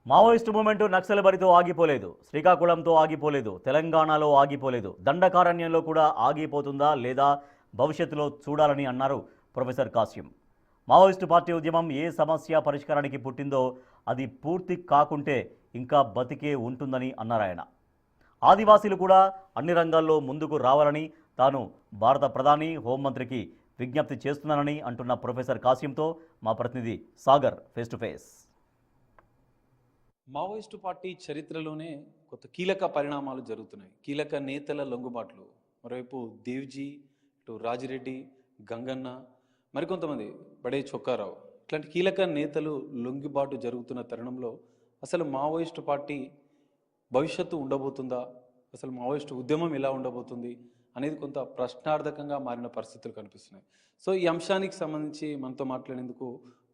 Maoist moment నక్సలబరితో ఆగిపోలేదు, శ్రీకాకుళంతో ఆగిపోలేదు, తెలంగాణలో ఆగిపోలేదు, దండకారణ్యంలో కూడా ఆగిపోతుందా లేదా భవిష్యత్తులో చూడాలని అన్నారు ప్రొఫెసర్ కాసిం. మావోయిస్టు పార్టీ ఉద్యమం ఏ సమస్య పరిష్కారానికి పుట్టిందో అది పూర్తి కాకుంటే ఇంకా బతికే ఉంటుందని అన్నారాయన. ఆదివాసీలు కూడా అన్ని రంగాల్లో ముందుకు రావాలని తాను భారత ప్రధాని హోంమంత్రికి విజ్ఞప్తి చేస్తున్నానని అంటున్న ప్రొఫెసర్ కాసింతో మా ప్రతినిధి Sagar face to face. Maoist party చరిత్రలోనే కొత్త కీలక పరిణామాలు జరుగుతున్నాయి. కీలక నేతల లొంగుబాట్లు, మరోవైపు దేవ్జీ, ఇటు రాజిరెడ్డి, గంగన్న, మరికొంతమంది బడే చొక్కారావు, ఇట్లాంటి కీలక నేతలు లొంగుబాటు జరుగుతున్న తరుణంలో అసలు మావోయిస్టు పార్టీ భవిష్యత్తు ఉండబోతుందా, అసలు మావోయిస్టు ఉద్యమం ఎలా ఉండబోతుంది అనేది కొంత ప్రశ్నార్థకంగా మారిన పరిస్థితులు కనిపిస్తున్నాయి. సో ఈ అంశానికి సంబంధించి మనతో మాట్లాడేందుకు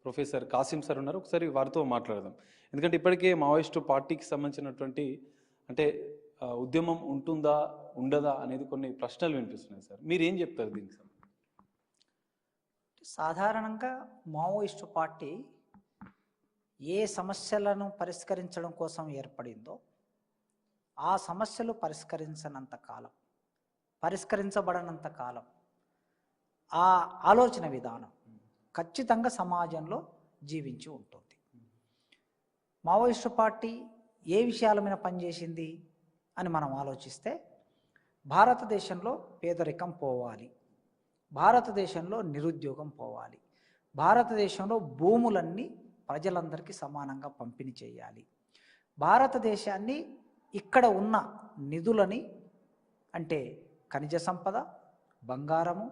ప్రొఫెసర్ కాసిం సార్ ఉన్నారు. ఒకసారి వారితో మాట్లాడదాం. ఎందుకంటే ఇప్పటికే మావోయిస్టు పార్టీకి సంబంధించినటువంటి ఉద్యమం ఉంటుందా ఉండదా అనేది కొన్ని ప్రశ్నలు వినిపిస్తున్నాయి సార్. మీరు ఏం చెప్తారు దీనికి సంబంధించి? సాధారణంగా మావోయిస్టు పార్టీ ఏ సమస్యలను పరిష్కరించడం కోసం ఏర్పడిందో ఆ సమస్యలు పరిష్కరించబడనంత కాలం ఆ ఆలోచన విధానం ఖచ్చితంగా సమాజంలో జీవించి ఉంటుంది. మావోయిస్టు పార్టీ ఏ విషయాల మీద పనిచేసింది అని మనం ఆలోచిస్తే, భారతదేశంలో పేదరికం పోవాలి, భారతదేశంలో నిరుద్యోగం పోవాలి, భారతదేశంలో భూములన్నీ ప్రజలందరికీ సమానంగా పంపిణీ చేయాలి, భారతదేశాన్ని ఇక్కడ ఉన్న నిధులని అంటే ఖనిజ సంపద, బంగారము,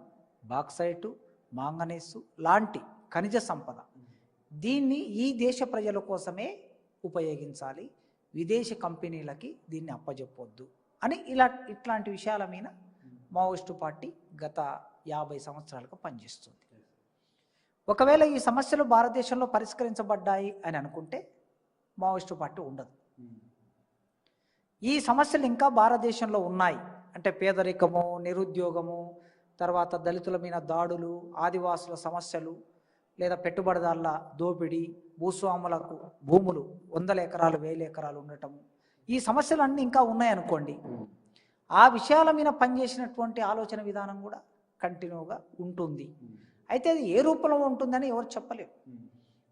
బాక్సైటు, మాంగనీసు లాంటి ఖనిజ సంపద దీన్ని ఈ దేశ ప్రజల కోసమే ఉపయోగించాలి, విదేశీ కంపెనీలకి దీన్ని అప్పజెప్పొద్దు అని ఇట్లాంటి విషయాల మీద మావోయిస్టు పార్టీ గత 50 సంవత్సరాలుగా పనిచేస్తుంది. ఒకవేళ ఈ సమస్యలు భారతదేశంలో పరిష్కరించబడ్డాయి అని అనుకుంటే మావోయిస్టు పార్టీ ఉండదు. ఈ సమస్యలు ఇంకా భారతదేశంలో ఉన్నాయి అంటే పేదరికము, నిరుద్యోగము, తర్వాత దళితుల మీద దాడులు, ఆదివాసుల సమస్యలు, లేదా పెట్టుబడిదారుల దోపిడీ, భూస్వాములకు భూములు 100 ఎకరాలు 1000 ఎకరాలు ఉండటము, ఈ సమస్యలన్నీ ఇంకా ఉన్నాయనుకోండి, ఆ విషయాల మీద పనిచేసినటువంటి ఆలోచన విధానం కూడా కంటిన్యూగా ఉంటుంది. అయితే అది ఏ రూపంలో ఉంటుందని ఎవరు చెప్పలేరు.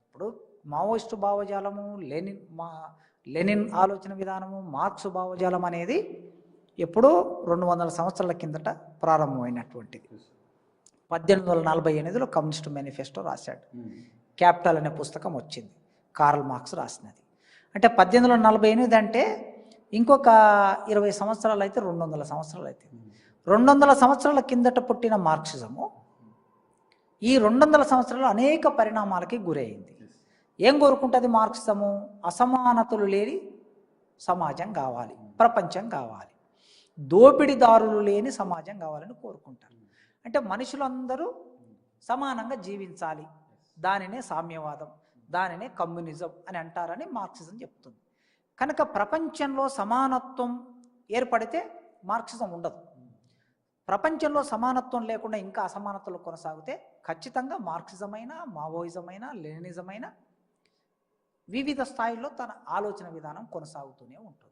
ఇప్పుడు మావోయిస్టు భావజాలము, లెనిన్ ఆలోచన విధానము, మార్క్స్ భావజాలం అనేది ఎప్పుడో 200 సంవత్సరాల కిందట ప్రారంభమైనటువంటిది. 1848లో కమ్యూనిస్ట్ మేనిఫెస్టో రాశాడు. క్యాపిటల్ అనే పుస్తకం వచ్చింది, కార్ల్ మార్క్స్ రాసినది. అంటే 1848 అంటే ఇంకొక 20 సంవత్సరాలు అయితే 200 సంవత్సరాలు అయితే 200 సంవత్సరాల కిందట పుట్టిన మార్క్సిజము ఈ 200 సంవత్సరాలు అనేక పరిణామాలకి గురైంది. ఏం కోరుకుంటుంది మార్క్సిజము? అసమానతలు లేని సమాజం కావాలి, ప్రపంచం కావాలి, దోపిడీదారులు లేని సమాజం కావాలని కోరుకుంటారు. అంటే మనుషులందరూ సమానంగా జీవించాలి, దానినే సామ్యవాదం, దానినే కమ్యూనిజం అని అంటారని మార్క్సిజం చెప్తుంది. కనుక ప్రపంచంలో సమానత్వం ఏర్పడితే మార్క్సిజం ఉండదు. ప్రపంచంలో సమానత్వం లేకుండా ఇంకా అసమానతలు కొనసాగితే ఖచ్చితంగా మార్క్సిజమైనా, మావోయిజమైనా, లెనినిజమైనా వివిధ స్థాయిల్లో తన ఆలోచన విధానం కొనసాగుతూనే ఉంటుంది.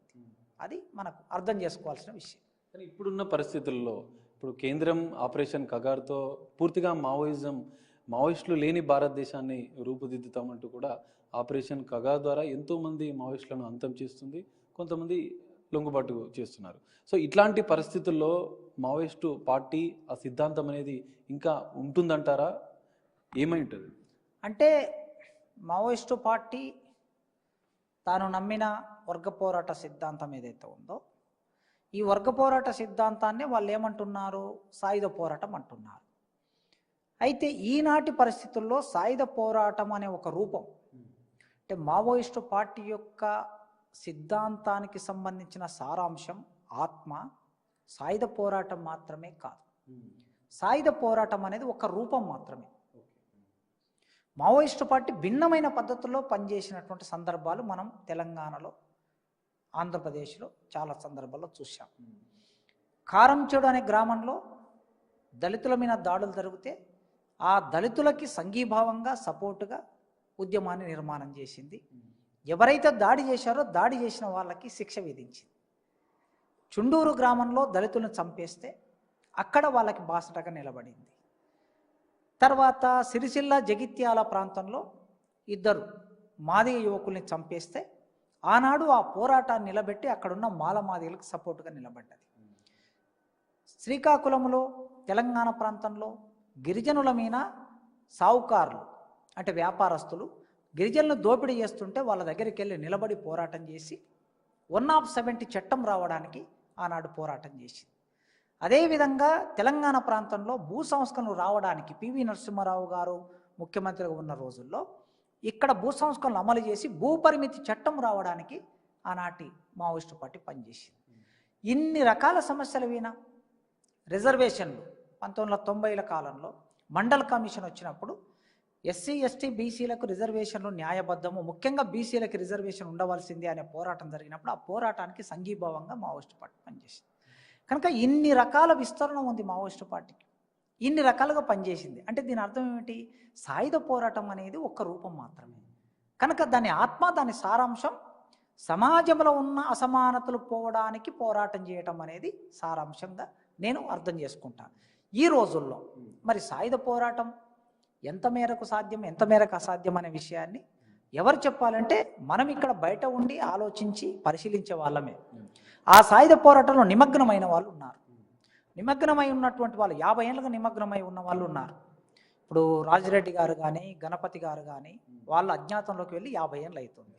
అది మనకు అర్థం చేసుకోవాల్సిన విషయం. కానీ ఇప్పుడున్న పరిస్థితుల్లో ఇప్పుడు కేంద్రం ఆపరేషన్ కగార్తో పూర్తిగా మావోయిస్టులు లేని భారతదేశాన్ని రూపుదిద్దుతామంటూ కూడా ఆపరేషన్ కగార్ ద్వారా ఎంతోమంది మావోయిస్టులను అంతం చేస్తుంది, కొంతమంది లొంగుబాటు చేస్తున్నారు. సో ఇట్లాంటి పరిస్థితుల్లో మావోయిస్టు పార్టీ ఆ సిద్ధాంతం అనేది ఇంకా ఉంటుందంటారా? ఏమై ఉంటుంది? అంటే మావోయిస్టు పార్టీ తాను నమ్మిన వర్గ పోరాట సిద్ధాంతం ఏదైతే ఉందో, ఈ వర్గ పోరాట సిద్ధాంతాన్ని వాళ్ళు ఏమంటున్నారు? సాయుధ పోరాటం అంటున్నారు. అయితే ఈనాటి పరిస్థితుల్లో సాయుధ పోరాటం అనే ఒక రూపం, అంటే మావోయిస్టు పార్టీ యొక్క సిద్ధాంతానికి సంబంధించిన సారాంశం, ఆత్మ సాయుధ పోరాటం మాత్రమే కాదు. సాయుధ పోరాటం అనేది ఒక రూపం మాత్రమే. మావోయిస్టు పార్టీ భిన్నమైన పద్ధతుల్లో పనిచేసినటువంటి సందర్భాలు మనం తెలంగాణలో, ఆంధ్రప్రదేశ్లో చాలా సందర్భాల్లో చూసాం. కారంచేడు అనే గ్రామంలో దళితుల మీద దాడులు జరిగితే ఆ దళితులకి సంఘీభావంగా సపోర్టుగా ఉద్యమాన్ని నిర్మాణం చేసింది ఎవరైతే దాడి చేశారో దాడి చేసిన వాళ్ళకి శిక్ష విధించింది. చుండూరు గ్రామంలో దళితులను చంపేస్తే అక్కడ వాళ్ళకి బాసటగా నిలబడింది. తర్వాత సిరిసిల్ల జగిత్యాల ప్రాంతంలో ఇద్దరు మాదిగ యువకుల్ని చంపేస్తే ఆనాడు ఆ పోరాటాన్ని నిలబెట్టి అక్కడున్న మాల మాదిగలకు సపోర్టుగా నిలబడ్డది. శ్రీకాకుళంలో తెలంగాణ ప్రాంతంలో గిరిజనుల మీద సావుకారులు అంటే వ్యాపారస్తులు గిరిజనులను దోపిడీ చేస్తుంటే వాళ్ళ దగ్గరికి వెళ్ళి నిలబడి పోరాటం చేసి 170 చట్టం రావడానికి ఆనాడు పోరాటం చేసింది. అదేవిధంగా తెలంగాణ ప్రాంతంలో భూ సంస్కరణలు రావడానికి పివి నరసింహారావు గారు ముఖ్యమంత్రిగా ఉన్న రోజుల్లో ఇక్కడ భూ సంస్కరణలు అమలు చేసి భూ పరిమితి చట్టం రావడానికి ఆనాటి మావోయిస్టు పార్టీ పనిచేసింది. ఇన్ని రకాల సమస్యలు వినా రిజర్వేషన్లు 1990ల కాలంలో మండల్ కమిషన్ వచ్చినప్పుడు ఎస్సీ ఎస్టీ బీసీలకు రిజర్వేషన్లు న్యాయబద్ధము, ముఖ్యంగా బీసీలకు రిజర్వేషన్ ఉండవలసిందే అనే పోరాటం జరిగినప్పుడు ఆ పోరాటానికి సంఘీభావంగా మావోయిస్టు పార్టీ పనిచేసింది. కనుక ఇన్ని రకాల విస్తరణ ఉంది మావోయిస్టు పార్టీకి, ఇన్ని రకాలుగా పనిచేసింది. అంటే దీని అర్థం ఏమిటి? సాయుధ పోరాటం అనేది ఒక్క రూపం మాత్రమే. కనుక దాని ఆత్మ, దాని సారాంశం సమాజంలో ఉన్న అసమానతలు పోవడానికి పోరాటం చేయటం అనేది సారాంశంగా నేను అర్థం చేసుకుంటాను. ఈ రోజుల్లో మరి సాయుధ పోరాటం ఎంత మేరకు సాధ్యం, ఎంత మేరకు అసాధ్యం అనే విషయాన్ని ఎవరు చెప్పాలంటే మనం ఇక్కడ బయట ఉండి ఆలోచించి పరిశీలించే వాళ్ళమే. ఆ సాయుధ పోరాటంలో నిమగ్నమైన వాళ్ళు ఉన్నారు. నిమగ్నమై ఉన్నటువంటి వాళ్ళు 50 ఏళ్ళుగా నిమగ్నమై ఉన్న వాళ్ళు ఉన్నారు. ఇప్పుడు రాజిరెడ్డి గారు కానీ గణపతి గారు కానీ వాళ్ళ అజ్ఞాతంలోకి వెళ్ళి 50 ఏళ్ళు అవుతుంది.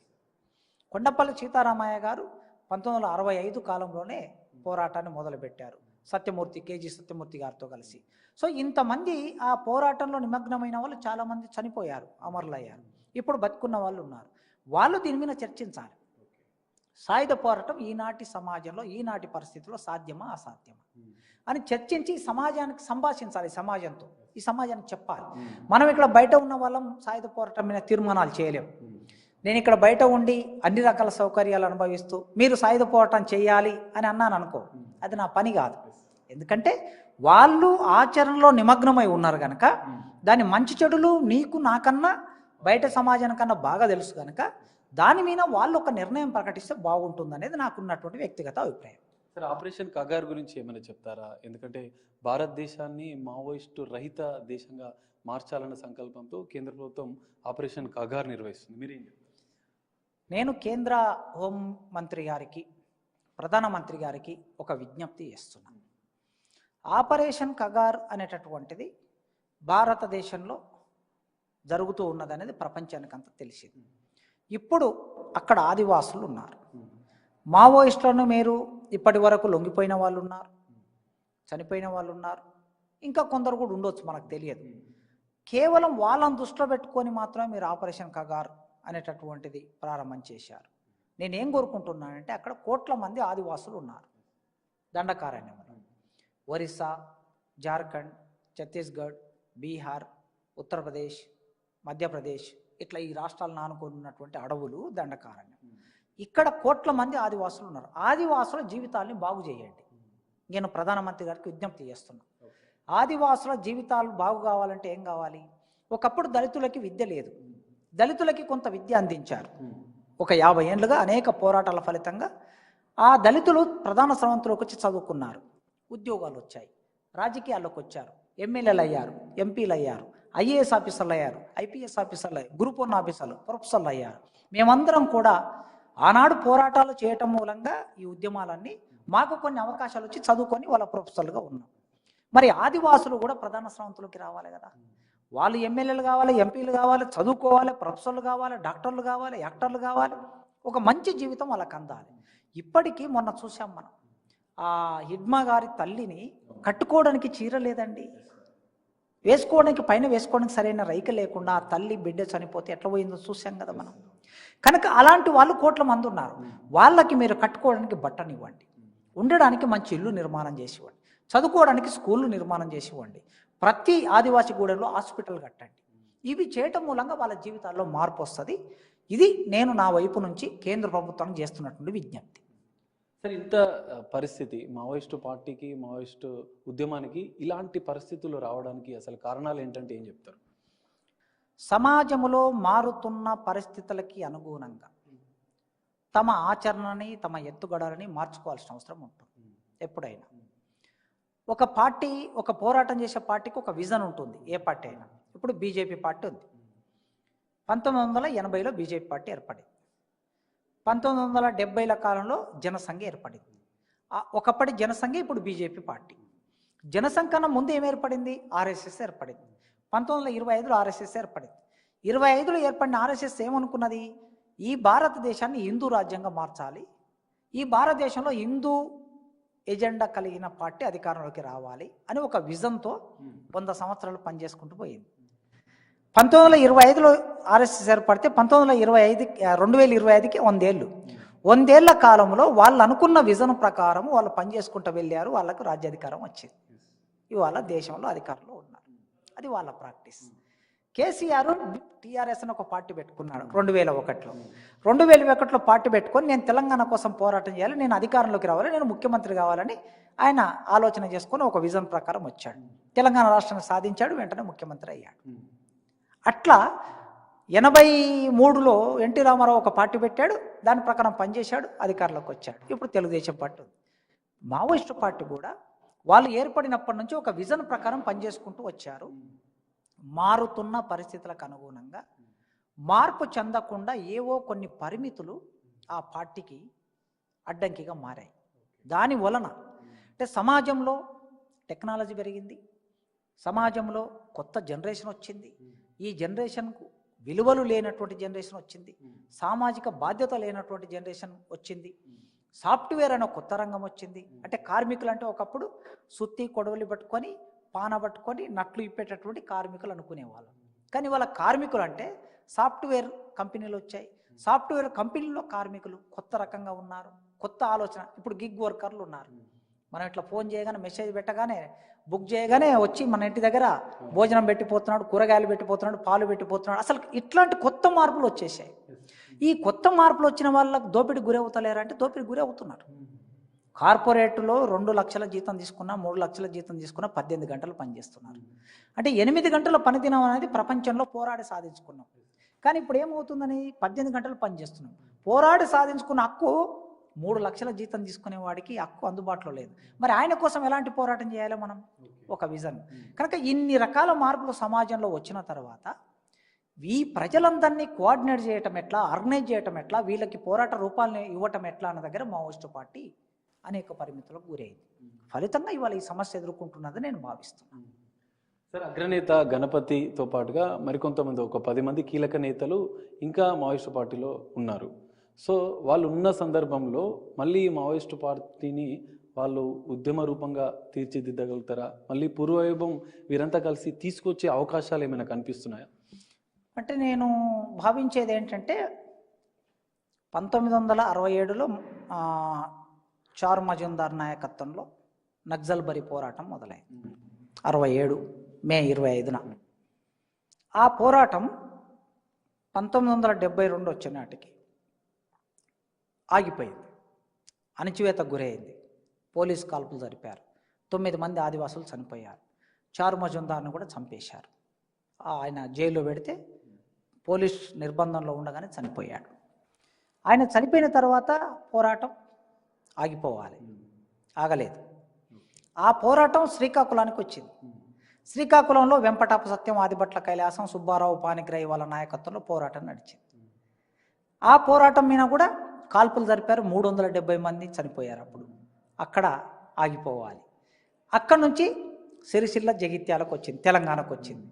కొండపల్లి సీతారామయ్య గారు 1965 కాలంలోనే పోరాటాన్ని మొదలుపెట్టారు, సత్యమూర్తి కేజీ సత్యమూర్తి గారితో కలిసి. సో ఇంతమంది ఆ పోరాటంలో నిమగ్నమైన వాళ్ళు చాలామంది చనిపోయారు, అమరులయ్యారు. ఇప్పుడు బతుకున్న వాళ్ళు ఉన్నారు. వాళ్ళు దీని మీద చర్చించాలి. సాయుధ పోరాటం ఈనాటి సమాజంలో ఈనాటి పరిస్థితుల్లో సాధ్యమా అసాధ్యమా అని చర్చించి సమాజానికి సంభాషించాలి. సమాజంతో ఈ సమాజానికి చెప్పాలి. మనం ఇక్కడ బయట ఉన్న వాళ్ళం సాయుధ పోరాటం మీద తీర్మానాలు చేయలేము. నేను ఇక్కడ బయట ఉండి అన్ని రకాల సౌకర్యాలు అనుభవిస్తూ మీరు సాయుధ పోరాటం చేయాలి అని అన్నాను అనుకో, అది నా పని కాదు. ఎందుకంటే వాళ్ళు ఆచరణలో నిమగ్నమై ఉన్నారు కనుక దాని మంచి చెడులు నీకు నాకన్నా బయట సమాజానికన్నా బాగా తెలుసు కనుక దాని మీద వాళ్ళు ఒక నిర్ణయం ప్రకటిస్తే బాగుంటుంది అనేది నాకున్నటువంటి వ్యక్తిగత అభిప్రాయం. సార్, ఆపరేషన్ కగార్ గురించి ఏమైనా చెప్తారా? ఎందుకంటే భారతదేశాన్ని మావోయిస్టు రహిత దేశంగా మార్చాలన్న సంకల్పంతో కేంద్ర ప్రభుత్వం ఆపరేషన్ కగార్ నిర్వహిస్తుంది. మీరేం చెప్తారు? నేను కేంద్ర హోం మంత్రి గారికి, ప్రధానమంత్రి గారికి ఒక విజ్ఞప్తి చేస్తున్నాను. ఆపరేషన్ కగార్ అనేటటువంటిది భారతదేశంలో జరుగుతూ ఉన్నదనేది ప్రపంచానికంతా తెలిసింది. ఇప్పుడు అక్కడ ఆదివాసులు ఉన్నారు. మావోయిస్టులను మీరు ఇప్పటి వరకు లొంగిపోయిన వాళ్ళు ఉన్నారు, చనిపోయిన వాళ్ళు ఉన్నారు, ఇంకా కొందరు కూడా ఉండొచ్చు, మనకు తెలియదు. కేవలం వాళ్ళని దృష్టిలో పెట్టుకొని మాత్రమే మీరు ఆపరేషన్ కగార్ అనేటటువంటిది ప్రారంభం చేశారు. నేనేం కోరుకుంటున్నానంటే అక్కడ కోట్ల మంది ఆదివాసులు ఉన్నారు దండకారణ్యంలో. ఒరిస్సా, జార్ఖండ్, ఛత్తీస్గఢ్, బీహార్, ఉత్తరప్రదేశ్, మధ్యప్రదేశ్ ఇట్లా ఈ రాష్ట్రాలను ఆనుకొని ఉన్నటువంటి అడవులు దండకారణ్యం. ఇక్కడ కోట్ల మంది ఆదివాసులు ఉన్నారు. ఆదివాసుల జీవితాలని బాగు చేయండి. నేను ప్రధానమంత్రి గారికి విజ్ఞప్తి చేస్తున్నాను. ఆదివాసుల జీవితాలు బాగు కావాలంటే ఏం కావాలి? ఒకప్పుడు దళితులకి విద్య లేదు, దళితులకి కొంత విద్య అందించారు. ఒక 50 ఏళ్ళుగా అనేక పోరాటాల ఫలితంగా ఆ దళితులు ప్రధాన స్రవంతిలోకి వచ్చి చదువుకున్నారు, ఉద్యోగాలు వచ్చాయి, రాజకీయాల్లోకి వచ్చారు, ఎమ్మెల్యేలు అయ్యారు, ఎంపీలు అయ్యారు, ఐఏఎస్ ఆఫీసర్లు అయ్యారు, ఐపీఎస్ ఆఫీసర్లు అయ్యారు, గ్రూప్ 1 ఆఫీసర్లు, ప్రొఫెసర్లు అయ్యారు. మేమందరం కూడా ఆనాడు పోరాటాలు చేయటం మూలంగా ఈ ఉద్యమాలన్నీ మాకు కొన్ని అవకాశాలు వచ్చి చదువుకొని వాళ్ళ ప్రొఫెసర్లుగా ఉన్నాం. మరి ఆదివాసులు కూడా ప్రధాన స్రవంతిలోకి రావాలి కదా. వాళ్ళు ఎమ్మెల్యేలు కావాలి, ఎంపీలు కావాలి, చదువుకోవాలి, ప్రొఫెసర్లు కావాలి, డాక్టర్లు కావాలి, యాక్టర్లు కావాలి, ఒక మంచి జీవితం వాళ్ళకి అందాలి. ఇప్పటికీ మొన్న చూసాం మనం, ఆ హిడ్మా గారి తల్లిని కట్టుకోవడానికి చీర లేదండి, వేసుకోవడానికి పైన వేసుకోవడానికి సరైన రైక లేకుండా ఆ తల్లి బిడ్డ చనిపోతే ఎట్లా పోయిందో చూసాం కదా మనం. కనుక అలాంటి వాళ్ళు కోట్ల మంది ఉన్నారు. వాళ్ళకి మీరు కట్టుకోవడానికి బట్టనివ్వండి, ఉండడానికి మంచి ఇల్లు నిర్మాణం చేసి ఇవ్వండి, చదువుకోవడానికి స్కూళ్ళు నిర్మాణం చేసి ఇవ్వండి, ప్రతి ఆదివాసీ గూడెంలో హాస్పిటల్ కట్టండి. ఇవి చేయటం మూలంగా వాళ్ళ జీవితాల్లో మార్పు వస్తుంది. ఇది నేను నా వైపు నుంచి కేంద్ర ప్రభుత్వానికి చేస్తున్నటువంటి విజ్ఞప్తి. సార్, ఇంత పరిస్థితి మావోయిస్టు పార్టీకి, మావోయిస్టు ఉద్యమానికి ఇలాంటి పరిస్థితులు రావడానికి అసలు కారణాలు ఏంటంటే ఏం చెప్తారు? సమాజంలో మారుతున్న పరిస్థితులకి అనుగుణంగా తమ ఆచరణని తమ ఎత్తుగడలని మార్చుకోవాల్సిన అవసరం ఉంటుంది ఎప్పుడైనా. ఒక పార్టీ, ఒక పోరాటం చేసే పార్టీకి ఒక విజన్ ఉంటుంది, ఏ పార్టీ అయినా. ఇప్పుడు బీజేపీ పార్టీ ఉంది. 1980లో బీజేపీ పార్టీ ఏర్పడింది. 1970ల కాలంలో జనసంఘ ఏర్పడింది. ఒకప్పటి జనసంఘ ఇప్పుడు బీజేపీ పార్టీ. జనసంఘ కన్నా ముందు ఏం ఏర్పడింది? ఆర్ఎస్ఎస్ ఏర్పడింది. 1925లో ఆర్ఎస్ఎస్ ఏర్పడింది. 25లో ఏర్పడిన ఆర్ఎస్ఎస్ ఏమనుకున్నది? ఈ భారతదేశాన్ని హిందూ రాజ్యంగా మార్చాలి, ఈ భారతదేశంలో హిందూ ఎజెండా కలిగిన పార్టీ అధికారంలోకి రావాలి అని ఒక విజన్తో 100 సంవత్సరాలు పనిచేసుకుంటూ పోయింది. 1925లో ఆర్ఎస్ఎస్ ఏర్పడితే 2025కి 100 ఏళ్ళు. 100 ఏళ్ల కాలంలో వాళ్ళు అనుకున్న విజన్ ప్రకారం వాళ్ళు పనిచేసుకుంటూ వెళ్ళారు. వాళ్ళకు రాజ్యాధికారం వచ్చింది. ఇవాళ దేశంలో అధికారంలో ఉన్నారు. అది వాళ్ళ ప్రాక్టీస్. కేసీఆర్ టీఆర్ఎస్ అని ఒక పార్టీ పెట్టుకున్నాడు 2001లో. 2001లో పార్టీ పెట్టుకొని నేను తెలంగాణ కోసం పోరాటం చేయాలి, నేను అధికారంలోకి రావాలి, నేను ముఖ్యమంత్రి కావాలని ఆయన ఆలోచన చేసుకొని ఒక విజన్ ప్రకారం వచ్చాడు. తెలంగాణ రాష్ట్రాన్ని సాధించాడు, వెంటనే ముఖ్యమంత్రి అయ్యాడు. అట్లా 83లో ఎన్టీ రామారావు ఒక పార్టీ పెట్టాడు, దాని ప్రకారం పనిచేశాడు, అధికారంలోకి వచ్చాడు. ఇప్పుడు తెలుగుదేశం పార్టీ ఉంది. మావోయిస్టు పార్టీ కూడా వాళ్ళు ఏర్పడినప్పటి నుంచి ఒక విజన్ ప్రకారం పనిచేసుకుంటూ వచ్చారు. మారుతున్న పరిస్థితులకు అనుగుణంగా మార్పు చెందకుండా ఏవో కొన్ని పరిమితులు ఆ పార్టీకి అడ్డంకిగా మారాయి. దాని వలన అంటే సమాజంలో టెక్నాలజీ పెరిగింది, సమాజంలో కొత్త జనరేషన్ వచ్చింది, ఈ జనరేషన్కు విలువలు లేనటువంటి జనరేషన్ వచ్చింది, సామాజిక బాధ్యత లేనటువంటి జనరేషన్ వచ్చింది, సాఫ్ట్వేర్ అనే కొత్త రంగం వచ్చింది. అంటే కార్మికులు అంటే ఒకప్పుడు సుత్తి కొడవలి పట్టుకొని పాన పట్టుకొని నట్లు ఇప్పేటటువంటి కార్మికులు అనుకునేవాళ్ళు. కానీ వాళ్ళ కార్మికులు అంటే సాఫ్ట్వేర్ కంపెనీలు వచ్చాయి. సాఫ్ట్వేర్ కంపెనీలో కార్మికులు కొత్త రకంగా ఉన్నారు, కొత్త ఆలోచన. ఇప్పుడు గిగ్ వర్కర్లు ఉన్నారు. మనం ఇట్లా ఫోన్ చేయగానే, మెసేజ్ పెట్టగానే, బుక్ చేయగానే వచ్చి మన ఇంటి దగ్గర భోజనం పెట్టిపోతున్నాడు, కూరగాయలు పెట్టిపోతున్నాడు, పాలు పెట్టిపోతున్నాడు. అసలు ఇట్లాంటి కొత్త మార్పులు వచ్చేసాయి. ఈ కొత్త మార్పులు వచ్చిన వాళ్ళకు దోపిడీ గురవుతలేరంటే దోపిడీ గురి అవుతున్నారు. కార్పొరేట్లో 2 లక్షల జీతం తీసుకున్నా, 3 లక్షల జీతం తీసుకున్నా 18 గంటలు పనిచేస్తున్నారు. అంటే 8 గంటల పనిదినం అనేది ప్రపంచంలో పోరాడి సాధించుకున్నాం. కానీ ఇప్పుడు ఏమవుతుందని 18 గంటలు పనిచేస్తున్నాం. పోరాడి సాధించుకున్న హక్కు 3 లక్షల జీతం తీసుకునే వాడికి హక్కు అందుబాటులో లేదు. మరి ఆయన కోసం ఎలాంటి పోరాటం చేయాలో మనం ఒక విజన్. కనుక ఇన్ని రకాల మార్పులు సమాజంలో వచ్చిన తర్వాత ఈ ప్రజలందరినీ కోఆర్డినేట్ చేయటం ఎట్లా, ఆర్గనైజ్ చేయటం ఎట్లా, వీళ్ళకి పోరాట రూపాలని ఇవ్వటం ఎట్లా అన్న దగ్గర మావోయిస్టు పార్టీ అనేక పరిమితులకు గురైంది. ఫలితంగా ఇవాళ ఈ సమస్య ఎదుర్కొంటున్నదని నేను భావిస్తున్నాను. సార్, అగ్రనేత గణపతితో పాటుగా మరికొంతమంది ఒక 10 మంది కీలక నేతలు ఇంకా మావోయిస్టు పార్టీలో ఉన్నారు. సో వాళ్ళు ఉన్న సందర్భంలో మళ్ళీ మావోయిస్టు పార్టీని వాళ్ళు ఉద్యమ రూపంగా తీర్చిదిద్దగలుగుతారా? మళ్ళీ పూర్వవైభవం వీరంతా కలిసి తీసుకొచ్చే అవకాశాలు ఏమైనా కనిపిస్తున్నాయా? అంటే నేను భావించేది ఏంటంటే 1967లో చార్ మజుందార్ నాయకత్వంలో నక్సల్బరీ పోరాటం మొదలైంది. 67 మే 25న. ఆ పోరాటం 1972 వచ్చే నాటికి ఆగిపోయింది, అణచివేతకు గురైంది, పోలీస్ కాల్పులు జరిపారు, 9 మంది ఆదివాసులు చనిపోయారు, చార్ మజుందార్ను కూడా చంపేశారు. ఆయన జైల్లో పెడితే పోలీస్ నిర్బంధంలో ఉండగానే చనిపోయాడు. ఆయన చనిపోయిన తర్వాత పోరాటం ఆగిపోవాలి, ఆగలేదు. ఆ పోరాటం శ్రీకాకుళానికి వచ్చింది. శ్రీకాకుళంలో వెంపటాపు సత్యం, ఆదిభట్ల కైలాసం, సుబ్బారావు పానిగ్రాహి వాళ్ళ నాయకత్వంలో పోరాటం నడిచింది. ఆ పోరాటం మీద కూడా కాల్పులు జరిపారు, 370 మంది చనిపోయారు. అప్పుడు అక్కడ ఆగిపోవాలి. అక్కడి నుంచి సిరిసిల్ల జగిత్యాలకు వచ్చింది, తెలంగాణకు వచ్చింది.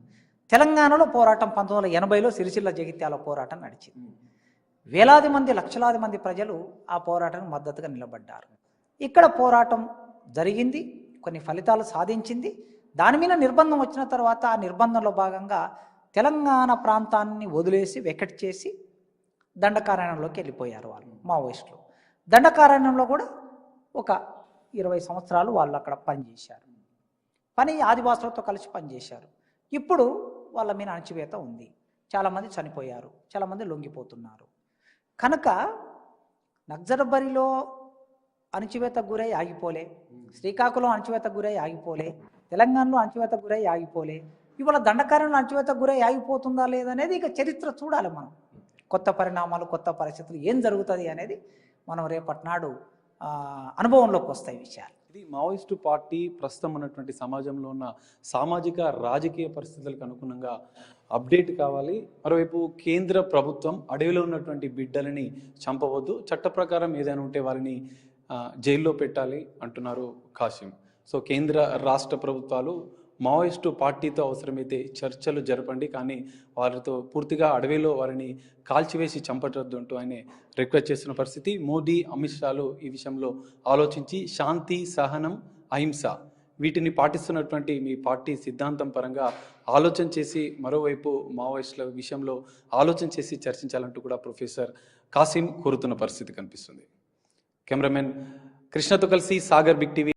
తెలంగాణలో పోరాటం 1980లో సిరిసిల్ల జగిత్యాల పోరాటం నడిచింది. వేలాది మంది, లక్షలాది మంది ప్రజలు ఆ పోరాటానికి మద్దతుగా నిలబడ్డారు. ఇక్కడ పోరాటం జరిగింది, కొన్ని ఫలితాలు సాధించింది. దాని మీద నిర్బంధం వచ్చిన తర్వాత ఆ నిర్బంధంలో భాగంగా తెలంగాణ ప్రాంతాన్ని వదిలేసి వెకెట్ చేసి దండకారణ్యంలోకి వెళ్ళిపోయారు వాళ్ళు మావోయిస్టులు. దండకారణ్యంలో కూడా ఒక 20 సంవత్సరాలు వాళ్ళు అక్కడ పనిచేశారు. ఆదివాసులతో కలిసి పనిచేశారు. ఇప్పుడు వాళ్ళ మీద అణచివేత ఉంది, చాలామంది చనిపోయారు, చాలామంది లొంగిపోతున్నారు. కనుక నక్సల్బరీలో అణచివేత గురై ఆగిపోలే, శ్రీకాకుళం అణచివేత గురై ఆగిపోలే, తెలంగాణలో అణచివేత గురై ఆగిపోలే, ఇవాళ దండకారణ్యంలో అణచివేత గురై ఆగిపోతుందా లేదనేది ఇక చరిత్ర చూడాలి మనం. కొత్త పరిణామాలు, కొత్త పరిస్థితులు ఏం జరుగుతుంది అనేది మనం రేపటి నాడు అనుభవంలోకి వస్తాయి విషయాలు. ఇది మావోయిస్టు పార్టీ ప్రస్తుతం ఉన్నటువంటి సమాజంలో ఉన్న సామాజిక రాజకీయ పరిస్థితులకు అనుగుణంగా అప్డేట్ కావాలి. మరోవైపు కేంద్ర ప్రభుత్వం అడవిలో ఉన్నటువంటి బిడ్డలని చంపవద్దు, చట్ట ప్రకారం ఏదైనా ఉంటే వారిని జైల్లో పెట్టాలి అంటున్నారు కాసిం. సో కేంద్ర రాష్ట్ర ప్రభుత్వాలు మావోయిస్టు పార్టీతో అవసరమైతే చర్చలు జరపండి, కానీ వారితో పూర్తిగా అడవిలో వారిని కాల్చివేసి చంపటద్దు అంటూ ఆయన రిక్వెస్ట్ చేస్తున్న పరిస్థితి. మోదీ, అమిత్ షాలు ఈ విషయంలో ఆలోచించి శాంతి, సహనం, అహింస వీటిని పాటిస్తున్నటువంటి మీ పార్టీ సిద్ధాంతం పరంగా ఆలోచన చేసి మరోవైపు మావోయిస్టుల విషయంలో ఆలోచన చేసి చర్చించాలంటూ కూడా ప్రొఫెసర్ కాసిం కోరుతున్న పరిస్థితి కనిపిస్తుంది. కెమెరామెన్ కృష్ణతో కలిసి సాగర్, బిగ్ టీవీ.